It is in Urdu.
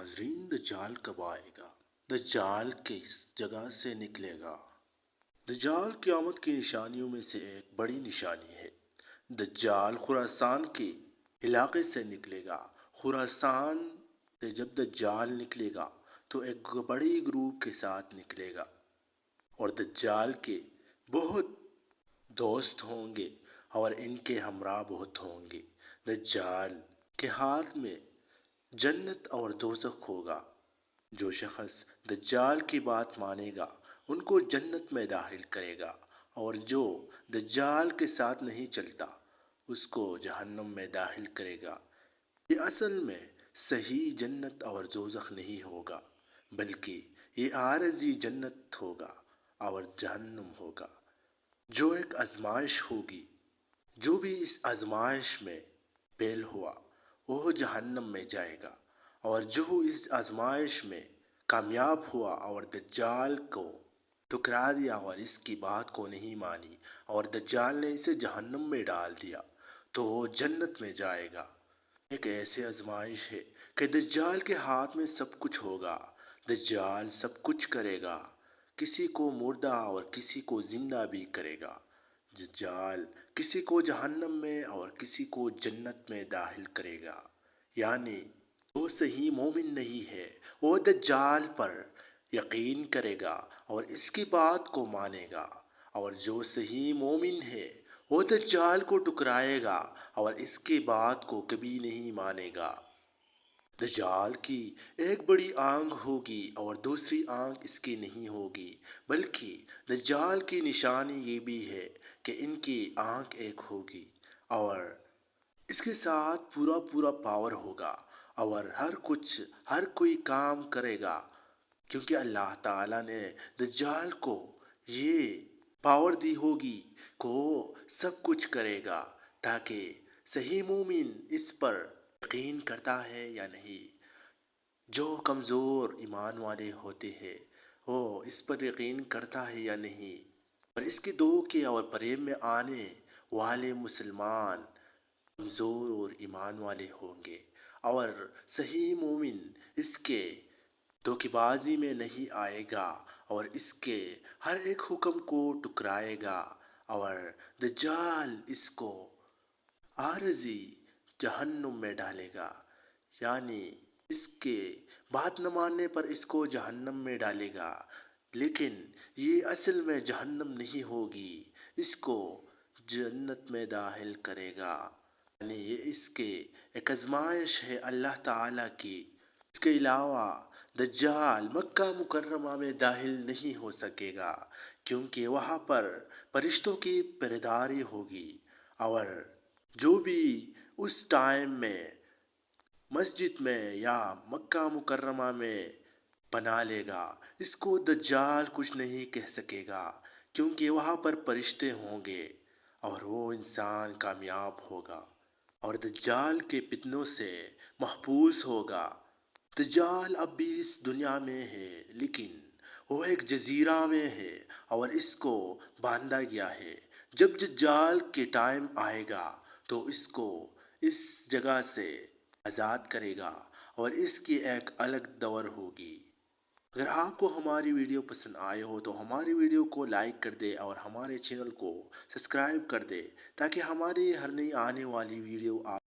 ناظرین، دجال کب آئے گا؟ دجال کس جگہ سے نکلے گا؟ دجال قیامت کی نشانیوں میں سے ایک بڑی نشانی ہے۔ دجال خراسان کے علاقے سے نکلے گا۔ خراسان سے جب دجال نکلے گا تو ایک بڑی گروپ کے ساتھ نکلے گا، اور دجال کے بہت دوست ہوں گے اور ان کے ہمراہ بہت ہوں گے۔ دجال کے ہاتھ میں جنت اور دوزخ ہوگا۔ جو شخص دجال کی بات مانے گا ان کو جنت میں داخل کرے گا، اور جو دجال کے ساتھ نہیں چلتا اس کو جہنم میں داخل کرے گا۔ یہ اصل میں صحیح جنت اور دوزخ نہیں ہوگا، بلکہ یہ عارضی جنت ہوگا اور جہنم ہوگا، جو ایک آزمائش ہوگی۔ جو بھی اس آزمائش میں فیل ہوا وہ جہنم میں جائے گا، اور جو اس آزمائش میں کامیاب ہوا اور دجال کو ٹھکرا دیا اور اس کی بات کو نہیں مانی اور دجال نے اسے جہنم میں ڈال دیا تو وہ جنت میں جائے گا۔ ایک ایسی آزمائش ہے کہ دجال کے ہاتھ میں سب کچھ ہوگا۔ دجال سب کچھ کرے گا، کسی کو مردہ اور کسی کو زندہ بھی کرے گا۔ دجال کسی کو جہنم میں اور کسی کو جنت میں داخل کرے گا، یعنی جو صحیح مومن نہیں ہے وہ دجال پر یقین کرے گا اور اس کی بات کو مانے گا، اور جو صحیح مومن ہے وہ دجال کو ٹکرائے گا اور اس کی بات کو کبھی نہیں مانے گا۔ دجال کی ایک بڑی آنکھ ہوگی اور دوسری آنکھ اس کی نہیں ہوگی، بلکہ دجال کی نشانی یہ بھی ہے کہ ان کی آنکھ ایک ہوگی اور اس کے ساتھ پورا پاور ہوگا، اور ہر کوئی کام کرے گا، کیونکہ اللہ تعالیٰ نے دجال کو یہ پاور دی ہوگی کہ وہ سب کچھ کرے گا، تاکہ صحیح مومن اس پر یقین کرتا ہے یا نہیں۔ جو کمزور ایمان والے ہوتے ہیں وہ اس پر یقین کرتا ہے یا نہیں، اور اس کے دھوکے اور فریب میں آنے والے مسلمان کمزور اور ایمان والے ہوں گے، اور صحیح مومن اس کے دھوکے بازی میں نہیں آئے گا اور اس کے ہر ایک حکم کو ٹکرائے گا، اور دجال اس کو عارضی جہنم میں ڈالے گا، یعنی اس کے بات نہ ماننے پر اس کو جہنم میں ڈالے گا، لیکن یہ اصل میں جہنم نہیں ہوگی، اس کو جنت میں داخل کرے گا، یعنی یہ اس کے ایک آزمائش ہے اللہ تعالیٰ کی۔ اس کے علاوہ دجال مکہ مکرمہ میں داخل نہیں ہو سکے گا، کیونکہ وہاں پر فرشتوں کی پہرےداری ہوگی، اور جو بھی اس ٹائم میں مسجد میں یا مکہ مکرمہ میں پناہ لے گا اس کو دجال کچھ نہیں کہہ سکے گا، کیونکہ وہاں پر فرشتے ہوں گے اور وہ انسان کامیاب ہوگا اور دجال کے فتنوں سے محفوظ ہوگا۔ دجال اب بھی اس دنیا میں ہے، لیکن وہ ایک جزیرہ میں ہے اور اس کو باندھا گیا ہے۔ جب دجال کے ٹائم آئے گا تو اس کو اس جگہ سے آزاد کرے گا اور اس کی ایک الگ دور ہوگی۔ اگر آپ کو ہماری ویڈیو پسند آئے ہو تو ہماری ویڈیو کو لائک کر دے اور ہمارے چینل کو سبسکرائب کر دے، تاکہ ہماری ہر نئی آنے والی ویڈیو آپ